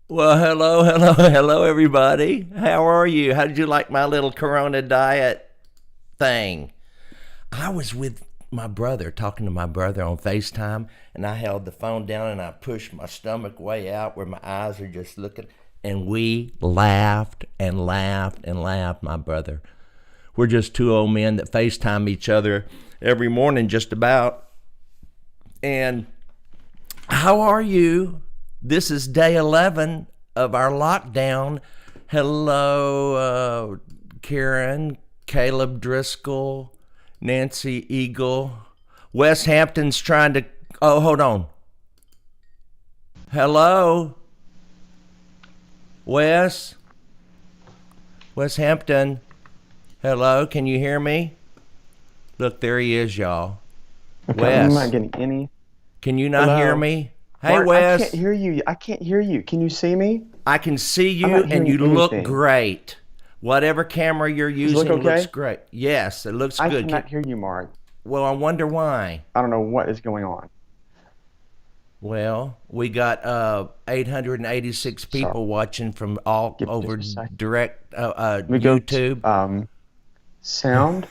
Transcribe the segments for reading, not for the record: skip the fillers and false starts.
Well, hello, everybody. How are you? How did you like my little Corona diet thing? I was with my brother, talking to my brother on FaceTime, and I held the phone down and I pushed my stomach way out where my eyes are just looking. And we laughed and laughed and laughed, my brother. We're just two old men that FaceTime each other every morning, just about. And how are you? This is day 11 of our lockdown. Hello, Karen, Caleb Driscoll, Nancy Eagle. Wes Hampton's trying to. Oh, hold on. Hello, Wes. Wes Hampton. Hello, can you hear me? Look, there he is, y'all. Okay, I'm not Wes, getting any. can you not hear Hello? me? Hey, Mark, I can't Wes. hear you. I can't hear you. Can you see me? I can see I'm you not and you hearing look anything. great. Whatever camera you're Does it look using looks okay? great. Yes, it looks I good. cannot hear you, Mark. Well, I wonder why. I don't know what is going on. Well, we got 886 Sorry. people watching from all Give me over just a second. direct Let me go to YouTube. sound.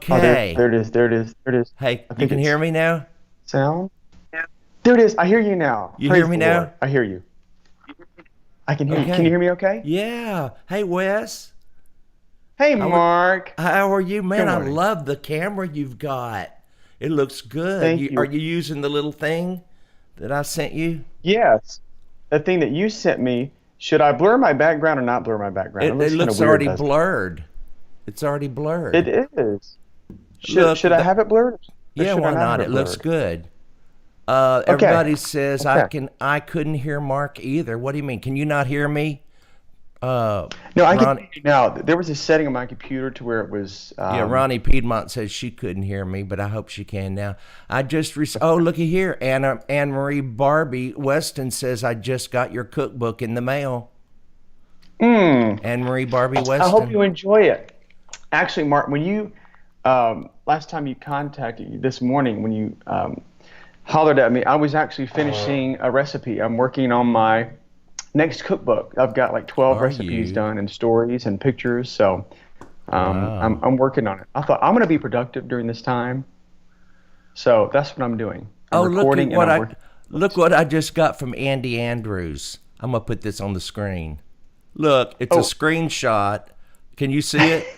Oh, there, Okay. there it is. There it is. There it is. Hey, I you think can hear it's me now? sound. There it is. I hear you now. You hear Praise me the Lord. now? I hear you. I can hear you. Can you Okay. hear me okay? Yeah. Hey, Wes. Hey, How are, Mark. how are you, Good man? I morning. love the camera you've got. It looks good. Thank Are you. you using the little thing that I sent you? Yes. The thing that you sent me, should I blur my background or not blur my background? It It looks kind of looks weird, already doesn't it? blurred. It's already blurred. It is. Should Look, should I have it blurred or yeah, should I why not have not? it It looks blurred? good. Okay. Everybody says Okay. I couldn't hear Mark either. What do you mean? Can you not hear me? Uh, No, I can Ron, hear you now. There was a setting on my computer to where it was yeah, Ronnie Piedmont says she couldn't hear me, but I hope she can now. Oh, looky here. Anne Marie Barbie Weston says I just got your cookbook in the mail. mm, Anne Marie Barbie I hope Weston. you enjoy it. Actually, Mark, when you last time you contacted you this morning when you hollered at me, I was actually finishing a recipe. I'm working on my next cookbook. I've got like 12 Are recipes you? done and stories and pictures, so Wow. I'm working on it. I thought I'm going to be productive during this time. So that's what I'm doing. I'm Oh, recording and I'm working. look what I just got from Andy Andrews. I'm gonna put this on the screen. Look, it's a Oh, screenshot. Can you see it?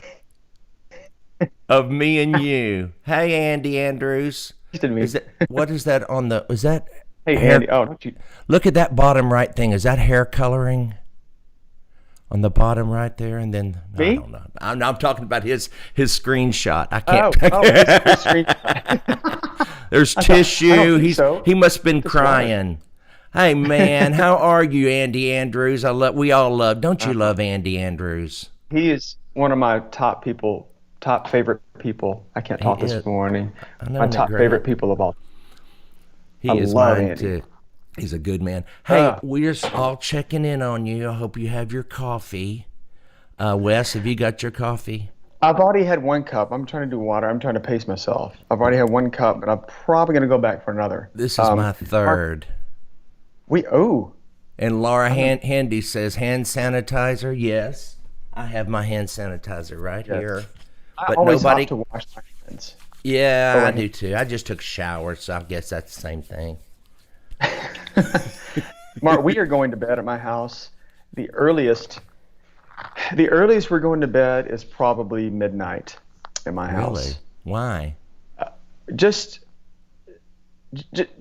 Of me and you. Hey, Andy Andrews. texted me. Is that what is that on the? Is that Hey, hair? Andy. Oh, don't you? Look at that bottom right thing. Is that hair coloring on the bottom right there? And then I Me? don't know. I'm talking about his screenshot. I can't. Oh, his screen. There's I don't tissue. think so. He must have been Just water. crying. Hey man, how are you, Andy Andrews? We all love. Don't you Uh, love Andy Andrews? he is one of my top people, top favorite people. I can't He talk this is. morning. I know, My isn't that top great? favorite people of all. I He is love mine Andy. too. He's a good man. Hey, Uh, we're just all checking in on you. I hope you have your coffee. Wes, have you got your coffee? I've already had one cup. I'm trying to do water. I'm trying to pace myself. I've already had one cup, but I'm probably going to go back for another. This is my Mark, third. oh, And Laura I'm gonna, Handy says hand sanitizer. Yes, I have my hand sanitizer right yes. here. I But always have nobody. to wash my hands. Yeah, Oh, I I do too. I just took a shower, so I guess that's the same thing. Mark, we are going to bed at my house. The earliest, the earliest we're going to bed is probably midnight at my Really? house. Why? Just,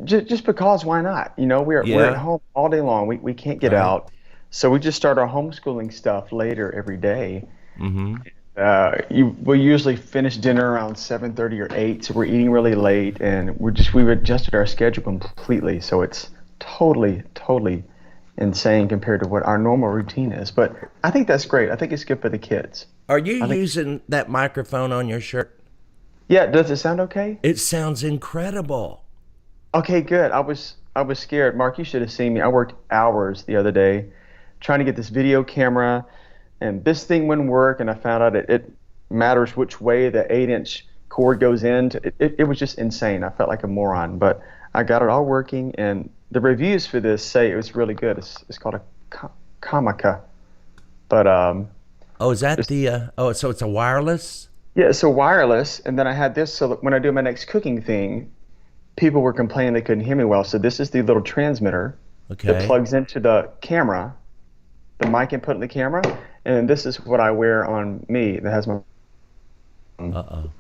just because why not? You know, we're at Yeah. home all day long. We can't get Right. out, so we just start our homeschooling stuff later every day. Mm-hmm. We usually finish dinner around 7:30 or 8, so we're eating really late, and we've adjusted our schedule completely, so it's totally insane compared to what our normal routine is. But I think that's great. I think it's good for the kids. Are you I think, using that microphone on your shirt? yeah, does it sound okay? It sounds incredible. Okay, good. I was scared. Mark, you should have seen me. I worked hours the other day trying to get this video camera, and this thing wouldn't work, and I found out it matters which way the 8-inch cord goes in. It was just insane. I felt like a moron, but I got it all working, and the reviews for this say it was really good. It's called a Kamaka, but Oh, is that it's, the? Oh, so it's a wireless. yeah, so wireless. And then I had this so that when I do my next cooking thing, people were complaining they couldn't hear me well. So this is the little transmitter that Okay. plugs into the camera, the mic input in the camera, and this is what I wear on me that has my Uh oh.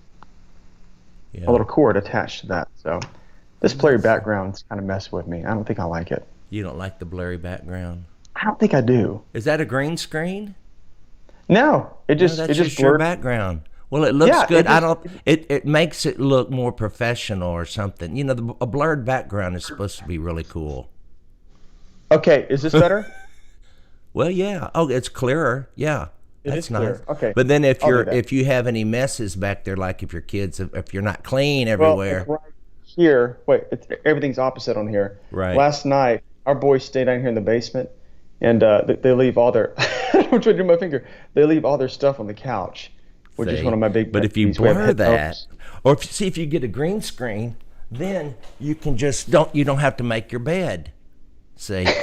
a Yeah. little cord attached to that. So this blurry background's kind of messing with me. I don't think I like it. You don't like the blurry background. I don't think I do. Is that a green screen? No, No, it that's just just your blurred. background. Well, it looks Yeah, good. it I just don't. It makes it look more professional or something. You know, a blurred background is supposed to be really cool. okay. Is this better? Well, yeah. Oh, it's clearer. Yeah, It that's is nice. clear. Okay, But then I'll do that. if you have any messes back there, like if your kids, if you're not clean Well, it's everywhere, right here. Wait, everything's opposite on here. right? Last night, our boys stay down here in the basement, and they leave all their. I'm trying to do my finger. They leave all their stuff on the couch, which is one See, of my big but pet if you peeves. We have blur that, headphones. or if see if you get a green screen, then you can just don't you don't have to make your bed. See,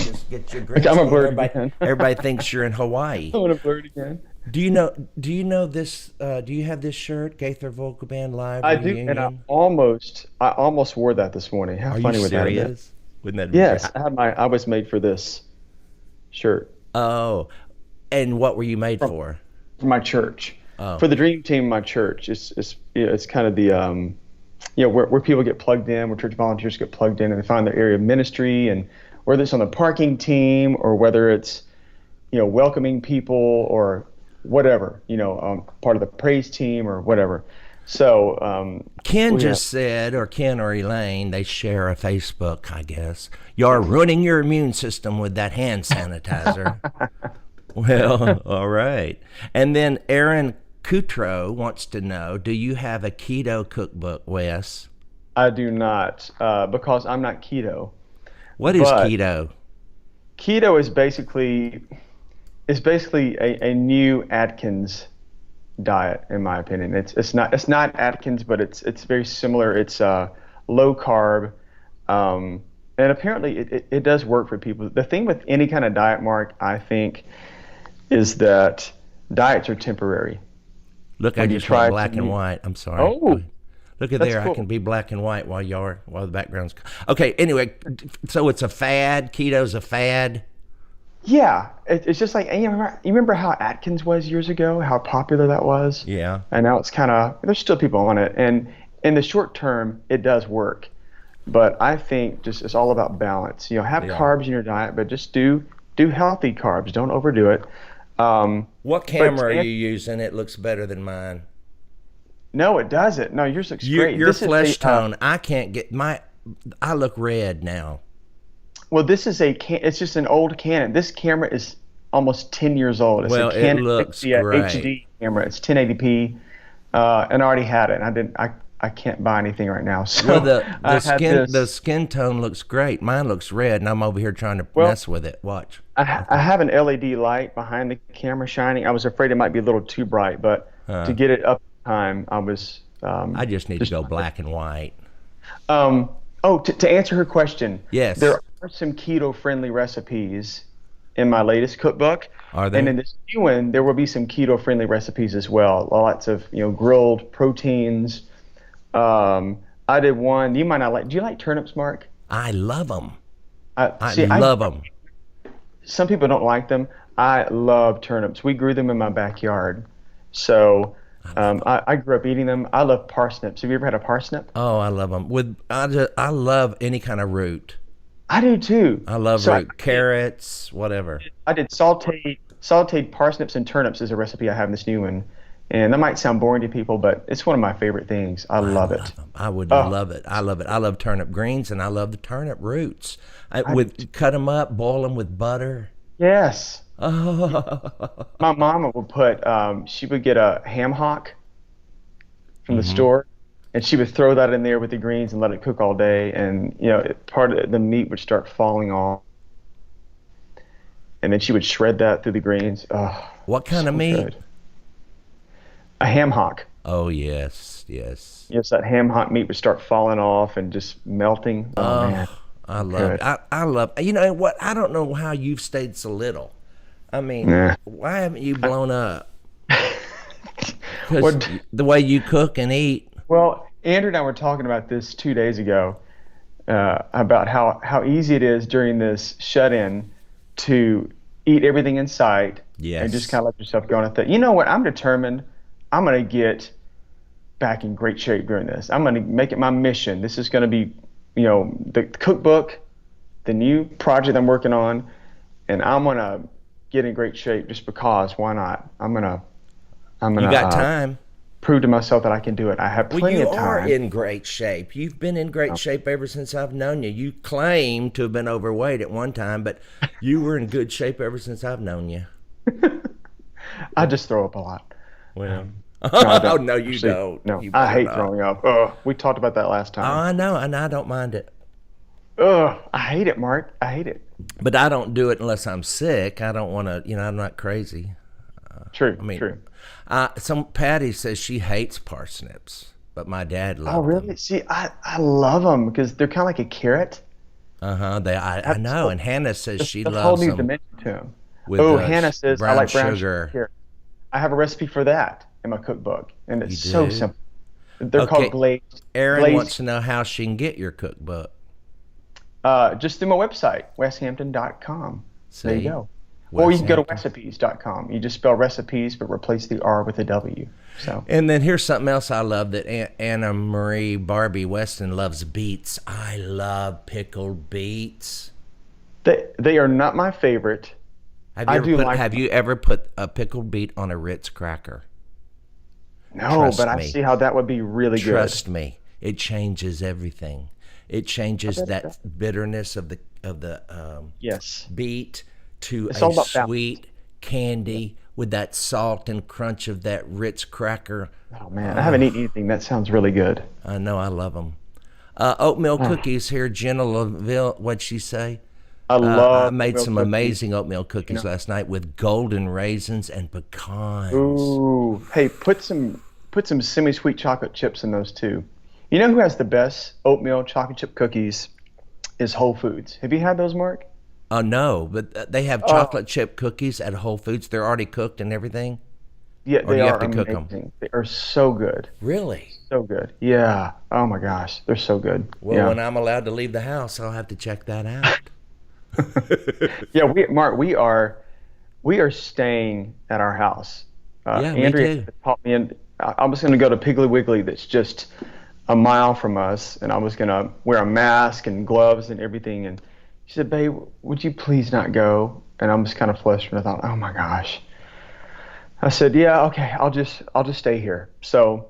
just get your green Okay, I'm gonna screen. blur it Everybody, again. everybody thinks you're in Hawaii. I'm gonna blur it again. Do you know this? Do you have this shirt, Gaither Vocal Band Live I do, and Reunion? I almost wore that this morning. How Are you funny would that have been? serious? Wouldn't that be great? Yes, I was made for this shirt Oh, and what were you made from, for? for my church, Oh, for the dream team. In my church, it's yeah, it's kind of the where people get plugged in, where church volunteers get plugged in, and they find their area of ministry, and whether it's on the parking team or whether it's welcoming people or whatever, part of the praise team or whatever. So Ken we have. just said, or Ken or Elaine, they share a Facebook, I guess. You're ruining your immune system with that hand sanitizer. Well, all right. And then Aaron Coutreau wants to know, do you have a keto cookbook, Wes? I do not because I'm not keto. What is But keto? keto is basically a new Atkins diet, in my opinion. It's not Atkins, but it's very similar. It's low carb, and apparently it does work for people. The thing with any kind of diet, Mark, I think, is that diets are temporary. Look, I When you just went try black to and new, white. I'm sorry. Go oh, ahead. Look at that's there. I can cool. be black and white while the background's okay. Anyway, so it's a fad. Keto's a fad. Yeah, it's just like, and you remember how Atkins was years ago, how popular that was, Yeah. and now it's kind of there's still people on it, and in the short term it does work, but I think just it's all about balance. Have Yeah. carbs in your diet, but just do healthy carbs. Don't overdo it. What But camera are you using? It looks better than mine. no, it doesn't. No, yours looks great. Your This is flesh tone. I can't get my. I look red now. well, this is it's just an old Canon. This camera is almost 10 years old. It's a Well, it Canon looks 60 great. HD camera. It's 1080p, and I already had it. And I didn't. I can't buy anything right now. Well, So I had the this. skin tone looks great. Mine looks red, and I'm over here trying to Well, mess with it. Watch. I have an LED light behind the camera shining. I was afraid it might be a little too bright, but to Uh, get it up in time, I was I just need to just. go black and white. Um, oh, to answer her question, Yes. there are some keto-friendly recipes in my latest cookbook, Are and there? in this new one, there will be some keto-friendly recipes as well. Lots of grilled proteins. I did one. You might not like. Do you like turnips, Mark? I love them. I I see. I love them. Some people don't like them. I love turnips. We grew them in my backyard, so I grew up eating them. I love parsnips. Have you ever had a parsnip? Oh, I love them. I love any kind of root. I do too. I love So root. Carrots, whatever. I did sauteed parsnips and turnips is a recipe I have in this new one, and that might sound boring to people, but it's one of my favorite things. I I love love it. 'em. I would Oh, love it. I love it. I love turnip greens and I love the turnip roots. I do too. Cut them up, boil them with butter. Yes. Oh, My mama would she would get a ham hock from the hmm store, and she would throw that in there with the greens and let it cook all day, and part of the meat would start falling off, and then she would shred that through the greens. Oh, what kind of so meat? good. A ham hock. Oh yes, yes. Yes, that ham hock meat would start falling off and just melting. Oh Oh, man. I love Good. I love, you know what? I don't know how you've stayed so little. I mean, Nah. why haven't you blown up? Because What? the way you cook and eat. Well, Andrew and I were talking about this 2 days ago, about how easy it is during this shut-in to eat everything in sight and just Yes. kind of let yourself go on a thing. You know what? I'm determined. I'm going to get back in great shape during this. I'm going to make it my mission. This is going to be, the cookbook, the new project I'm working on, and I'm going to get in great shape just because. Why not? I'm You gonna got time. prove to myself that I can do it. I have Well, plenty you of are time. in great shape. You've been in great shape ever since I've known you. You claim to have been overweight at one time, but you were in good shape ever since I've known you. I just throw up a lot. Well, No, I oh don't. no, you Actually, don't. no, You I better hate not. throwing up. Ugh, we talked about that last Oh, time. I know, and I don't mind it. Ugh, I hate it, Mark. I hate it. But I don't do it unless I'm sick. I don't want to, I'm not crazy. True, I mean, true. some Patty says she hates parsnips, but my dad Oh, loved really? them. See, I love them because they're kind of like a carrot. Uh-huh. I That's know. whole, And Hannah says she that's a whole loves new them dimension to them. with Oh, Hannah says I brown like brown sugar. sugar. I have a recipe for that in my cookbook, and it's You so do? simple. They're called Okay. glazed. Erin Glazed. wants to know how she can get your cookbook. Just through my website, westhampton.com. There you See? go. Or you West can go to Hampton. recipes.com. You just spell recipes, but replace the R with a W. So And then here's something else I love that Anna Marie Barbie Weston loves beets. I love pickled beets. they are not my favorite. I do like Have them. you ever put a pickled beet on a Ritz cracker? No, but Trust I me. see how that would be really good. Trust me. It changes everything. It I changes bet it that does. bitterness of the Yes. beet to It's a all about balance. sweet candy with that salt and crunch of that Ritz cracker. Oh man, I haven't eaten anything. That sounds really good. I know, I love them. Oatmeal Oh, cookies here, Jenna Laville. What'd she say? I I love made oatmeal some cookies. amazing oatmeal You cookies know. last night with golden raisins and pecans. Ooh, hey, put some semi-sweet chocolate chips in those too. You know who has the best oatmeal chocolate chip cookies is Whole Foods. Have you had those, Mark? Oh no, but they have Oh, chocolate chip cookies at Whole Foods. They're already cooked and everything, yeah, or they do you have are to cook them? amazing. They are so good. Really? So good. Yeah. Oh my gosh, they're so good. Well, Yeah. when I'm allowed to leave the house, I'll have to check that out. Yeah, Mark, we are staying at our house. Yeah, me Andrea too. taught me, and I was going to go to Piggly Wiggly, that's just a mile from us, and I was going to wear a mask and gloves and everything. And she said, "Babe, would you please not go?" And I'm just kind of flustered. I thought, "Oh my gosh." I said, "Yeah, okay, I'll just stay here." So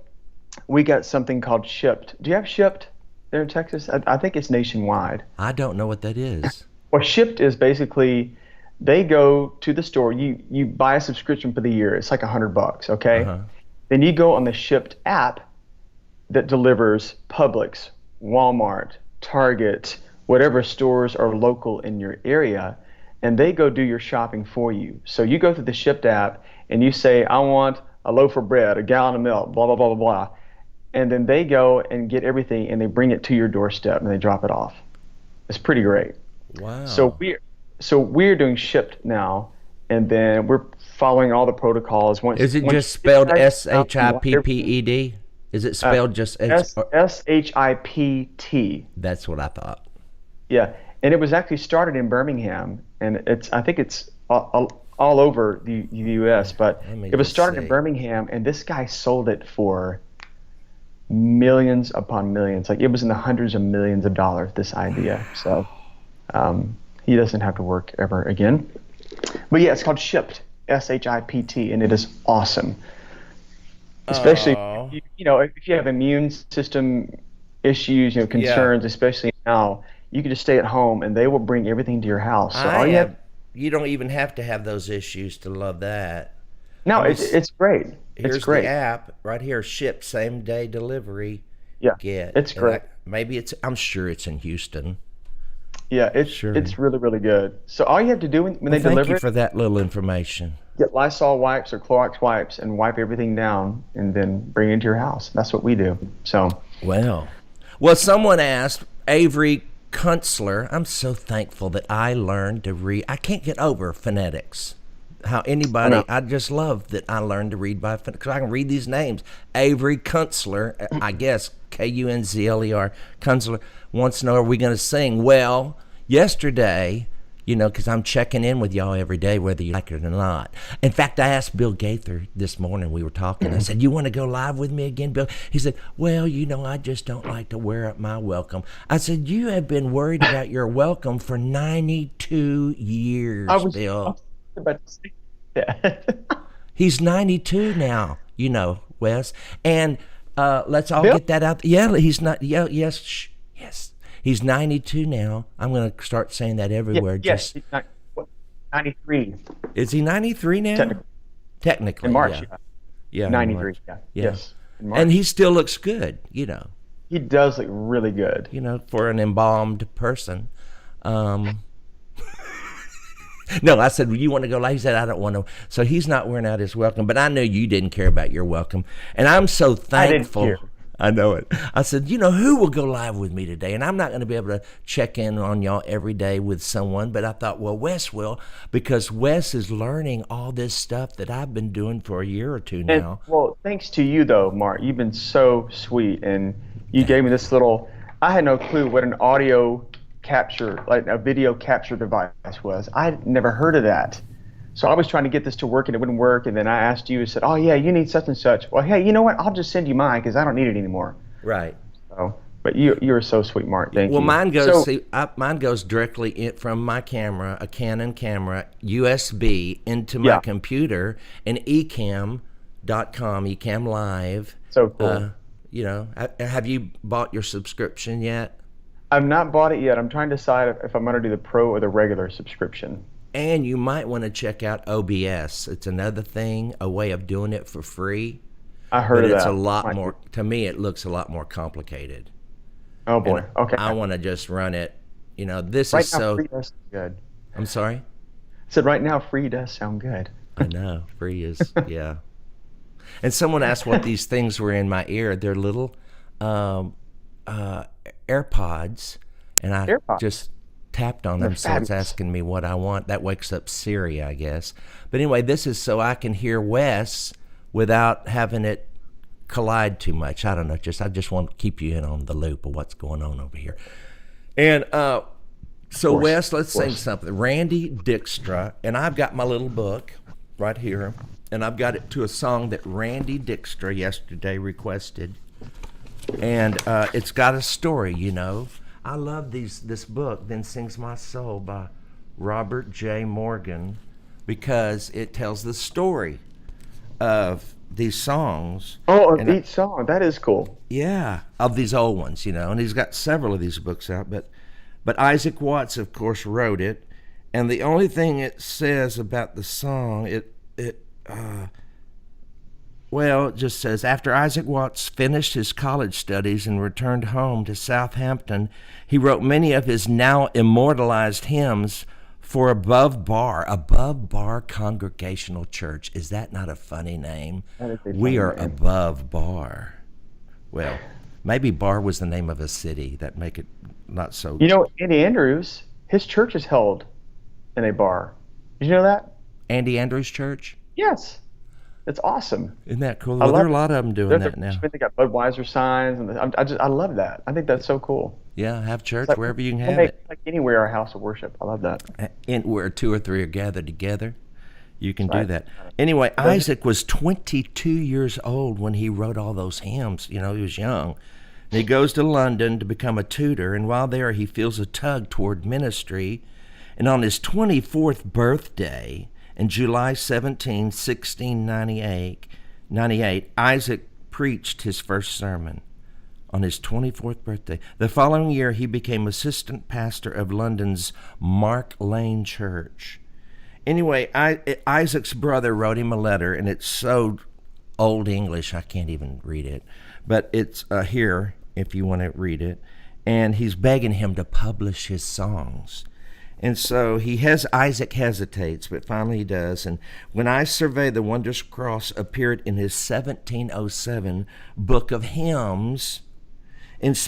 we got something called Shipped. Do you have Shipped there in Texas? I think it's nationwide. I don't know what that is. Well, Shipped is basically they go to the store. You buy a subscription for the year. It's like $100, Uh okay? huh. Then you go on the Shipped app that delivers Publix, Walmart, Target, whatever stores are local in your area, and they go do your shopping for you. So you go to the Shipped app and you say, "I want a loaf of bread, a gallon of milk, blah blah blah blah blah," and then they go and get everything and they bring it to your doorstep and they drop it off. It's pretty great. So Wow. we're doing Shipped now, and then we're following all the protocols. Once Is it once just you get spelled back to S the house, H you I lock P P everything. E D? Is it Uh, spelled just H? Shippt. That's what I thought. Yeah, and it was actually started in Birmingham, and I think it's all over the U.S. But Let me it was just started in see. Birmingham, and this guy sold it for millions upon millions. Like it was in the hundreds of millions of dollars. This idea, so he doesn't have to work ever again. But yeah, it's called Shipped, Shippt, and it is awesome. Especially Oh, if you have immune system issues, yeah. concerns, especially now, you can just stay at home and they will bring everything to your house. So I all you have have. You don't even have to have those issues to love that. no, Let me. it's great. It's Here's the great. app right here. Ship same day delivery. Yeah, Get it's great. maybe it's. I'm sure it's in Houston. Yeah, Sure. it's really really good. So all you have to do when Well, they thank deliver you it, for that little information. get Lysol wipes or Clorox wipes and wipe everything down, and then bring it into your house. That's what we do. So Well, someone asked Avery Kunstler. I'm so thankful that I learned to read. I can't get over phonetics. How anybody, I just love that I learned to read by phonetics. I can read these names. Avery Kunstler, I guess, Kunzler, Kunstler, wants to know, are we going to sing? Well, yesterday, because I'm checking in with y'all every day, whether you like it or not. In fact, I asked Bill Gaither this morning, we were talking. I said, you want to go live with me again, Bill? He said, well, I just don't like to wear up my welcome. I said, you have been worried about your welcome for 92 years, Bill. About to say that. He's 92 now, Wes. And let's all get that out. Yeah, he's not. Yeah, yes. He's 92 now. I'm going to start saying that everywhere. Yes, he's 93. Is he 93 now? Technically. In March, yeah. 93, yeah. Yes. And he still looks good, He does look really good. For an embalmed person. No, I said, you want to go live? He said, I don't want to. So he's not wearing out his welcome. But I know you didn't care about your welcome. And I'm so thankful. I didn't care. I know it. I said, who will go live with me today? And I'm not going to be able to check in on y'all every day with someone. But I thought, well, Wes will, because Wes is learning all this stuff that I've been doing for a year or two now. Well, thanks to you, though, Mark. You've been so sweet. And you gave me this little, I had no clue what an audio capture, like a video capture device was. I'd never heard of that. So I was trying to get this to work and it wouldn't work. And then I asked you and said, oh yeah, you need such and such. Well, hey, you know what? I'll just send you mine because I don't need it anymore. Right. So, but you're so sweet, Mark. Thank you. Well, mine goes directly from my camera, a Canon camera, USB into my computer, and eCam.com, eCam Live. So cool. Have you bought your subscription yet? I've not bought it yet. I'm trying to decide if I'm going to do the pro or the regular subscription. And you might want to check out OBS. It's another thing, a way of doing it for free. I heard of that. But it's a lot more, to me, it looks a lot more complicated. Oh, boy. Okay. I want to just run it. This right is now, so... free does sound good. I'm sorry? I said right now, free does sound good. I know. Free is, yeah. And someone asked what these things were in my ear. They're little AirPods, and I just tapped on them, so it's asking me what I want. That wakes up Siri, I guess. But anyway, this is so I can hear Wes without having it collide too much. I don't know. I just want to keep you in on the loop of what's going on over here. And so Wes, let's sing something. Randy Dykstra, and I've got my little book right here, and I've got it to a song that Randy Dykstra yesterday requested. And it's got a story, I love this book, Then Sings My Soul by Robert J. Morgan, because it tells the story of these songs. Oh, of each song. That is cool. Yeah, of these old ones, and he's got several of these books out. But Isaac Watts, of course, wrote it. And the only thing it says about the song, it just says, after Isaac Watts finished his college studies and returned home to Southampton, he wrote many of his now immortalized hymns for Above Bar Congregational Church. Is that not a funny name? We are name. Above Bar. Well, maybe Bar was the name of a city. That make it not so... Andy Andrews, his church is held in a bar. Did you know that? Andy Andrews Church? Yes. It's awesome. Isn't that cool? Well, there are a lot of them doing that now. They got Budweiser signs, and I love that. I think that's so cool. Yeah, have church wherever you can have it. Like anywhere, our house of worship. I love that. And where 2 or 3 are gathered together, you can do that. Anyway, Isaac was 22 years old when he wrote all those hymns. He was young. And he goes to London to become a tutor, and while there, he feels a tug toward ministry. And on his 24th birthday, in July 17, 1698, Isaac preached his first sermon on his 24th birthday. The following year, he became assistant pastor of London's Mark Lane Church. Anyway, Isaac's brother wrote him a letter, and it's so old English, I can't even read it. But it's here, if you want to read it. And he's begging him to publish his songs. And so Isaac hesitates, but finally he does. And When I Survey the Wondrous Cross appeared in his 1707 book of hymns.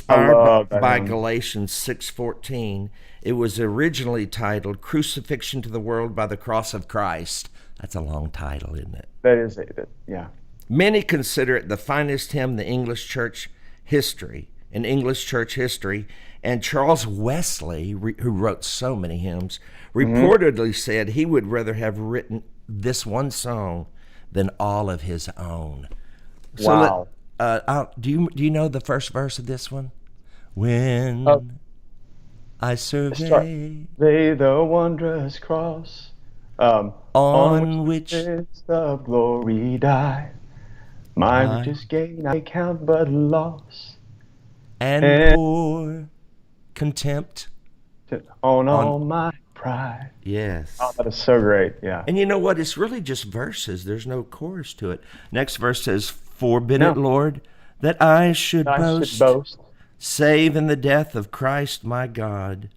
I Inspired love that by hymn. Galatians 6:14, it was originally titled Crucifixion to the World by the Cross of Christ. That's a long title, isn't it? That is it. Yeah. Many consider it the finest hymn in English church history, and Charles Wesley, who wrote so many hymns, Hmm. reportedly said he would rather have written this one song than all of his own. So Wow. do you know the first verse of this one? Uh, When I start. survey They the wondrous cross, on which on the which Prince of glory died. My I richest gain I count but loss, and and pour contempt on on, all my pride. Oh, yes. that is so great. Yeah. And you know what? It's really just verses. There's no chorus to it. Next verse says, Forbid it, No, Lord, that I should I should boast, boast. save in the death of Christ my God.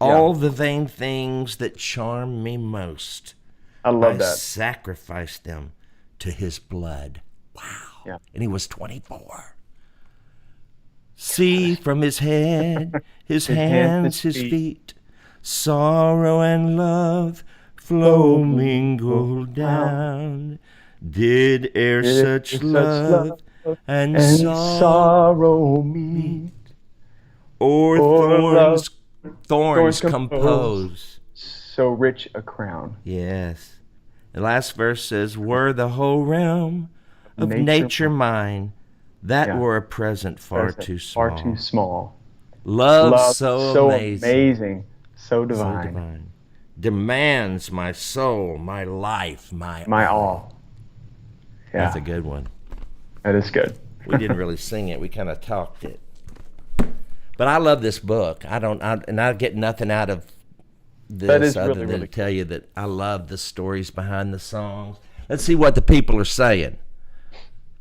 Yeah, All the vain things that charm me most, I I love that. sacrificed them to his blood. Wow. Yeah. And he was 24. See from his head, his His hands, his hands, his feet, feet, sorrow and love flow oh, mingle mingled down. down. Did e'er such Is such love love and and sorrow sorrow meet, meet, or or love thorns thorns compose compose? so rich a crown Yes. The last verse says, Were the whole realm of of nature nature mine. mine, that Yeah, were a present far present too far too small. small. Love Love so so amazing, amazing, so so divine, divine, demands my soul, my life, my my all. all. That's Yeah, a good one. that is good. We didn't really sing it, we kind of talked it. But I love this book. I get nothing out of That this is other really, than to really tell cool. you that I love the stories behind the songs. Let's see what the people are saying.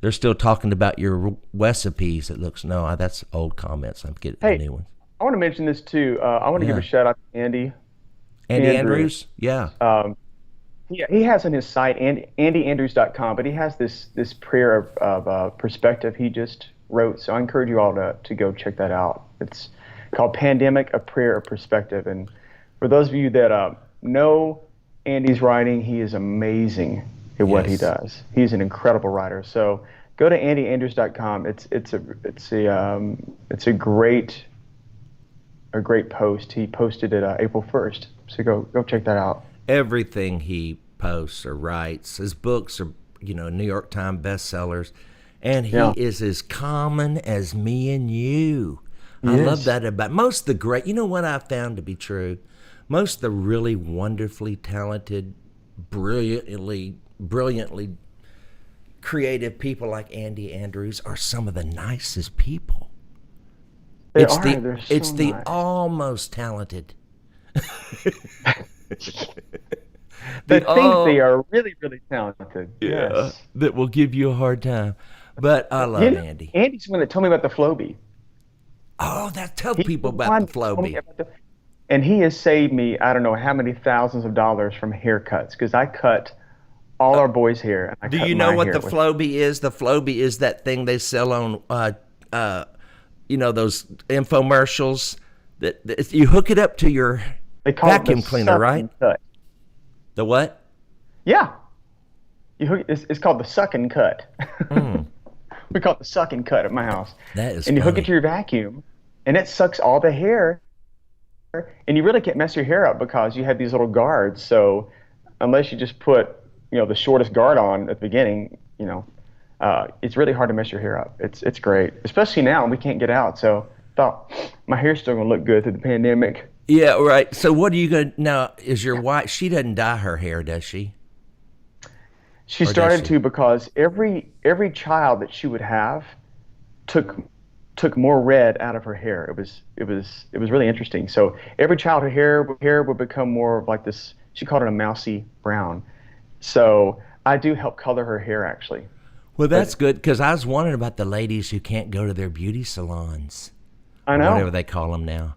They're still talking about your recipes. It looks no, that's old comments. I'm getting the Hey, new ones. I want to mention this too. I want to give a Yeah, shout out to Andy Andy Andrews. Andrews. Yeah. Um, he has on his site, andyandrews.com, but he has this prayer of perspective he just wrote. So I encourage you all to go check that out. It's called Pandemic, a Prayer of Perspective. And for those of you that know Andy's writing, he is amazing at what he Yes. does. He's an incredible writer. So go to andyandrews.com. It's a great post. He posted it April 1st. So go check that out. Everything he posts or writes, his books are, New York Times bestsellers, and he Yeah, is as common as me and you. he I love is. that about most of the great. You know what I found to be true? Most of the really wonderfully talented, brilliantly creative people like Andy Andrews are some of the nicest people. They It's are. the They're it's so the nice. almost talented. The That think they all are really, really talented. Yeah, Yes. that will give you a hard time. But I You love know, Andy. Andy's the one that told me about the Floby. Oh, tell He's the people about the one that told me Floby. about and he has saved me, I don't know how many thousands of dollars from haircuts because I cut all our boys' hair and I Do cut you know my what hair the with. Floby is? The Floby is that thing they sell on, those infomercials that you hook it up to your They call it the vacuum cleaner, suck right? and cut. The what? Yeah. It's called the suck and cut. Mm, We call it the suck and cut at my house. that is And you hook it to funny. your vacuum and it sucks all the hair and you really can't mess your hair up because you have these little guards. So unless you just put, the shortest guard on at the beginning, it's really hard to mess your hair up. It's great, especially now we can't get out. So I thought my hair's still gonna look good through the pandemic. Yeah, right. So what are you going to now? Is your wife? She doesn't dye her hair, does she? She Or does started she? to because every child that she would have took took more red out of her hair. It was really interesting. So every child, her hair would become more of like this. She called it a mousy brown. So I do help color her hair actually. Well, But that's good because I was wondering about the ladies who can't go to their beauty salons I or whatever know, they call them now.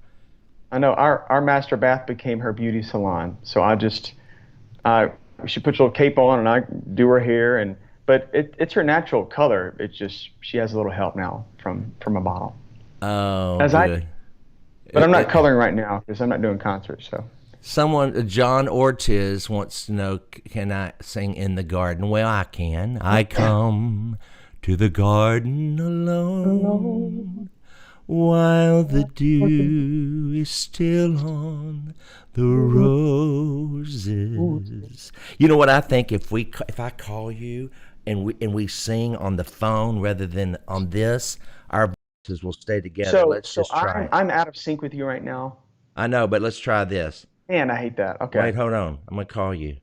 I know. Our master bath became her beauty salon. So I she puts a little cape on and I do her hair but it's her natural color. It's just she has a little help now from a bottle. Oh, As I, good. but I'm It- not it- coloring right now because I'm not doing concerts. So Someone, John Ortiz, wants to know, can I sing In the Garden? Well, I can. I come to the garden alone while the dew is still on the roses. You know what I think? If I call you and we sing on the phone rather than on this, our voices will stay together. Let's so just try it. I'm out of sync with you right now, I know, but let's try this. and I hate that. Okay. Wait, hold on. I'm gonna call you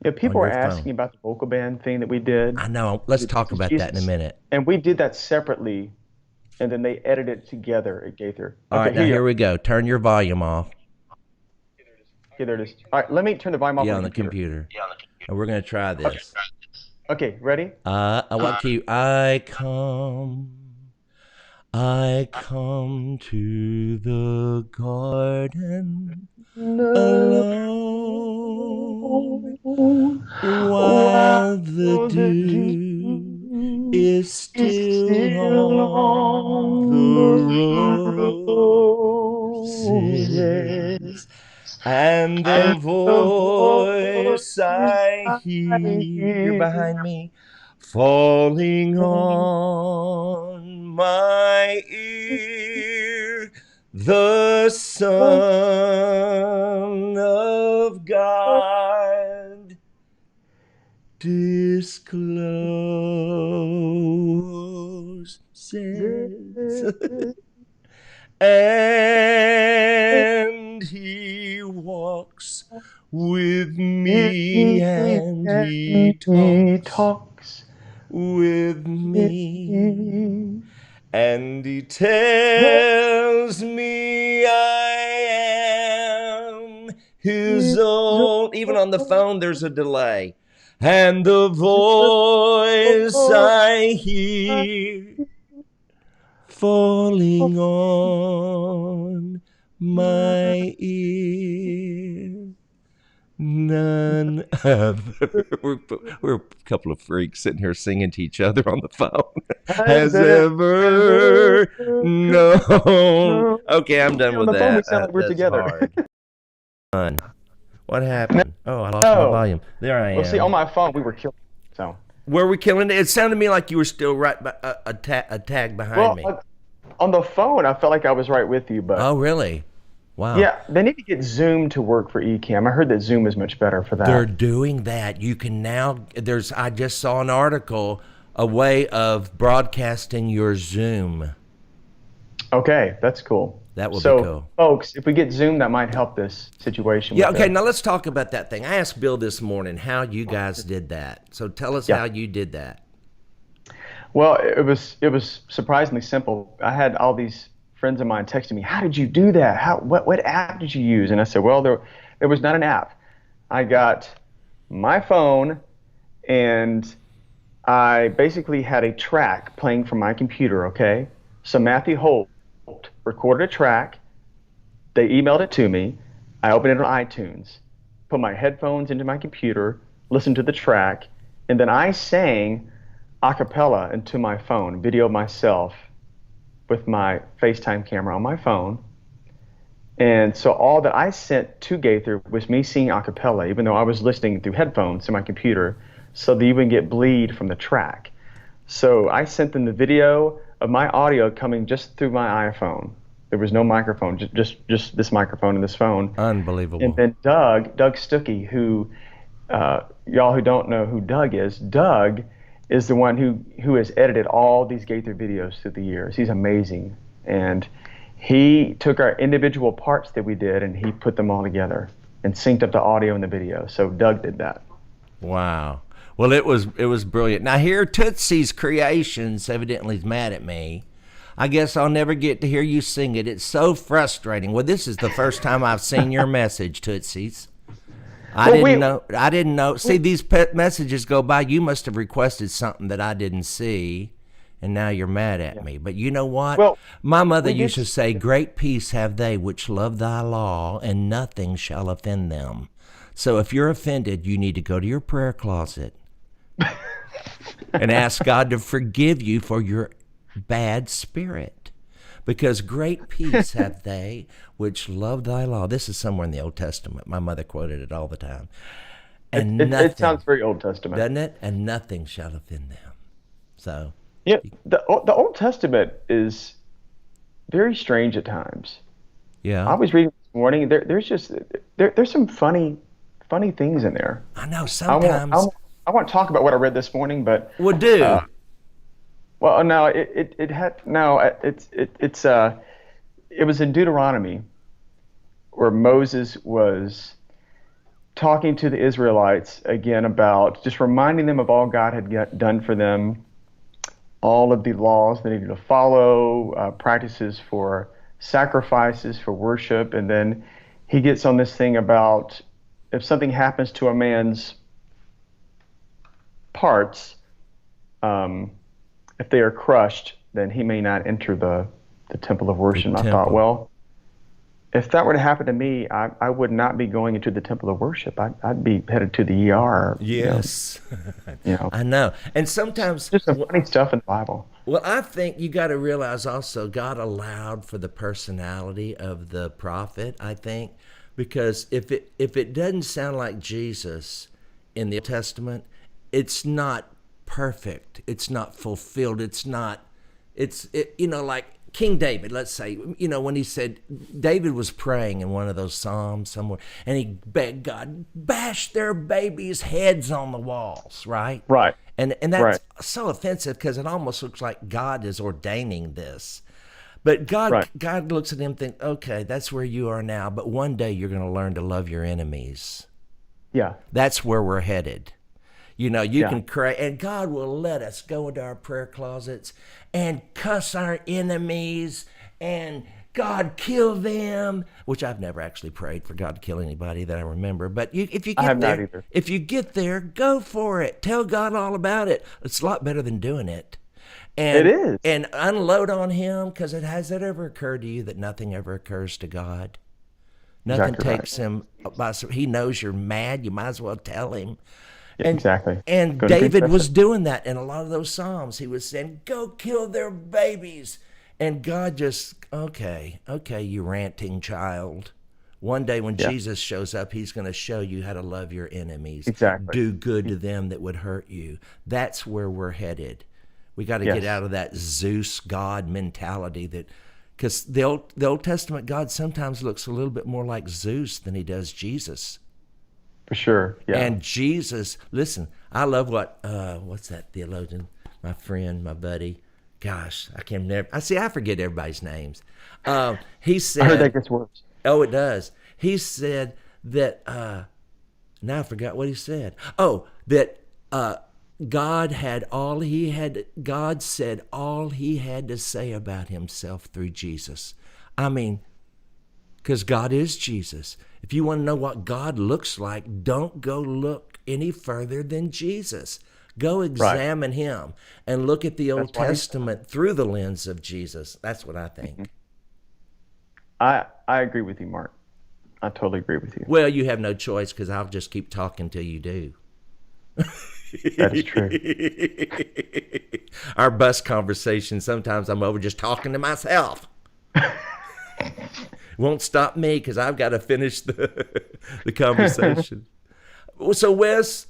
Yeah, on people are your phone. asking about the vocal band thing that we did. I know. Let's This talk is about that in a Jesus, minute. and we did that separately, and then they edited it together at Gaither. All Okay, right, now here you here are. we go. Turn your volume off. Okay, there it is. All right, let me turn the volume off Yeah, on on the the computer. computer. And we're gonna try Okay. this. Okay, ready? What key? I come to the garden No, alone while while the the dew dew is is still still on on the the roses, roses, and the and the voice voice I I hear hear behind me falling on my ear, the Son of God discloses. And he walks with with me me, and he and he talks talks with with me me. and he tells me I am his own. Even on the phone, there's a delay. And the voice I hear falling on my ear, none other. We're a couple of freaks sitting here singing to each other on the phone. Has Has ever ever known. known. Okay, I'm done On with the phone, we that. sound like we're That's together. hard. Fun. What happened? Oh, I lost my No. volume. There I Well, see, am. on my phone, we were killing. So, Were we killing it? It sounded to me like you were still right by, a tag behind well, me. on the phone, I felt like I was right with you, but Oh, really? Wow. yeah, they need to get Zoom to work for Ecamm. I heard that Zoom is much better for They're that. doing that. You can now, I just saw an article, a way of broadcasting your Zoom. Okay, that's cool. That would be So, cool. folks, if we get Zoom, that might help this situation Yeah, with okay, the, now let's talk about that thing. I asked Bill this morning how you guys did that. So tell us yeah. how you did that. Well, it was surprisingly simple. I had all these friends of mine texting me, "How did you do that? What app did you use?" And I said, "Well, there was not an app. I got my phone and I basically had a track playing from my computer, okay? So Matthew Holt recorded a track. They emailed it to me. I opened it on iTunes, put my headphones into my computer, listened to the track, and then I sang a cappella into my phone, videoed myself with my FaceTime camera on my phone. And so all that I sent to Gaither was me singing a cappella, even though I was listening through headphones to my computer, so that you wouldn't get bleed from the track. So I sent them the video of my audio coming just through my iPhone. There was no microphone, just this microphone and this phone. And Unbelievable. then Doug Stuckey, who y'all who don't know who Doug is the one who has edited all these Gaither videos through the years. He's amazing, and he took our individual parts that we did and he put them all together and synced up the audio and the video. So Doug did that. Wow. Well, it was brilliant. Now here, Tootsie's Creations evidently is mad at me. I guess I'll never get to hear you sing it. It's so frustrating. Well, this is the first time I've seen your message, Tootsies. I didn't know. See, these pet messages go by. You must have requested something that I didn't see, and now you're mad at me. But you know what? Well, my mother we did used to say, "Great peace have they which love thy law, and nothing shall offend them." So if you're offended, you need to go to your prayer closet and ask God to forgive you for your bad spirit. Because great peace have they which love thy law. This is somewhere in the Old Testament. My mother quoted it all the time. And It nothing, sounds very Old Testament. doesn't it? And nothing shall offend them. So, Yeah, the Old Testament is very strange at times. yeah, I was reading this morning. There's some funny things in there. I know I won't I sometimes won't, I won't talk about what I read this morning, but we'll uh, do. well, no, it had no, it was in Deuteronomy where Moses was talking to the Israelites again about just reminding them of all God had done for them, all of the laws they needed to follow, practices for sacrifices, for worship, and then he gets on this thing about if something happens to a man's parts, um, if they are crushed, then he may not enter the temple of The worship. And I thought, temple. well, if that were to happen to me, I would not be going into the temple of worship. I'd be headed to the ER. Yes, You know, I know. And sometimes, just some funny stuff in the Bible. well, I think you got to realize also God allowed for the personality of the prophet, I think, because if it doesn't sound like Jesus in the Testament, it's not perfect. It's not fulfilled. Like King David, let's say, when he said David was praying in one of those Psalms somewhere, and he begged God, bash their babies' heads on the walls, right? Right, And that's right, so offensive because it almost looks like God is ordaining this. But God right. God looks at him and thinks, okay, that's where you are now, but one day you're going to learn to love your enemies. Yeah, That's where we're headed. You yeah. can cry, and God will let us go into our prayer closets and cuss our enemies and God kill them, which I've never actually prayed for God to kill anybody that I remember. But if you I have get not there, either. go for it. Tell God all about it. It's a lot better than doing it. It And is. and unload on him, because has it ever occurred to you that nothing ever occurs to God? Nothing Exactly right. takes him by. He knows you're mad. You might as well tell him. Yeah, And exactly. and Go to David confess was it. doing that in a lot of those psalms. He was saying, "Go kill their babies," and God just, okay, you ranting child. One day when Yeah, Jesus shows up, he's going to show you how to love your enemies, exactly. do good to them that would hurt you. That's where we're headed. We got to get Yes, out of that Zeus God mentality because the Old Testament God sometimes looks a little bit more like Zeus than he does Jesus. for sure. Yeah. And Jesus, listen, I love what's that theologian, my friend, my buddy. Gosh, I can never. I forget everybody's names. He I heard that said, gets worse. "Oh, it does." He said that. Now I forgot what he said. Oh, that God said all he had to say about himself through Jesus. I mean, because God is Jesus. If you want to know what God looks like, don't go look any further than Jesus. Go Right. examine him and look at the That's Old why Testament through the lens of Jesus. That's what I Mhm. think. I agree with you, Mark. I totally agree with you. Well, you have no choice because I'll just keep talking till you do. That is true. Our bus conversation, sometimes I'm over just talking to myself. Won't stop me because I've got to finish the conversation. So, Wes,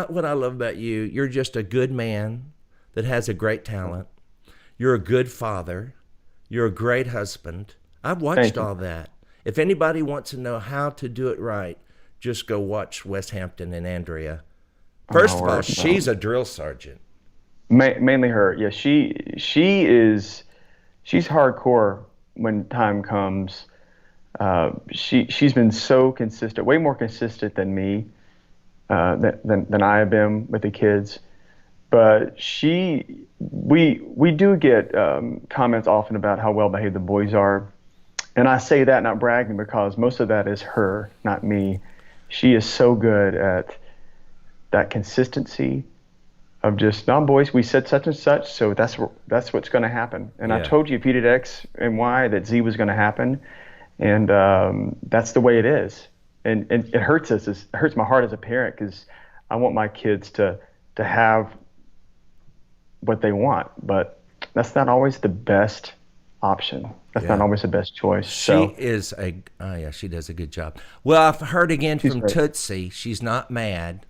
what I love about you. You're just a good man that has a great talent. You're a good father. You're a great husband. I've watched Thank you. all that. If anybody wants to know how to do it right, just go watch Wes Hampton and Andrea. Oh my First of all, word. she's a drill sergeant. Mainly her. Yeah, she's hardcore when time comes. She's been so consistent, way more consistent than me, than I have been with the kids. But we do get comments often about how well behaved the boys are, and I say that not bragging because most of that is her, not me. She is so good at that consistency of just, no, boys, we said such and such, so that's what's going to happen. And I Yeah. told you if you did X and Y, that Z was going to happen, and that's the way it is. And it hurts us. It hurts my heart as a parent because I want my kids to have what they want, but that's not always the best option. That's not Yeah. always the best choice. She So is a, oh yeah, she does a good job. Well, I've heard again she's from great. Tootsie. She's not mad.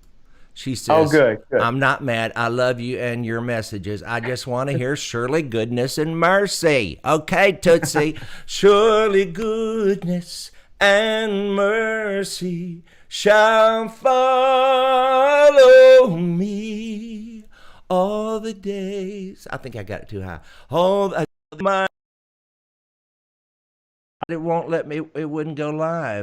She Oh, says, good, good. I'm not mad. I love you and your messages. I just want to hear surely goodness and mercy. Okay, Tootsie. Surely goodness and mercy shall follow me all the days. I think I got it too high. All the, my, it won't let me, it wouldn't go live.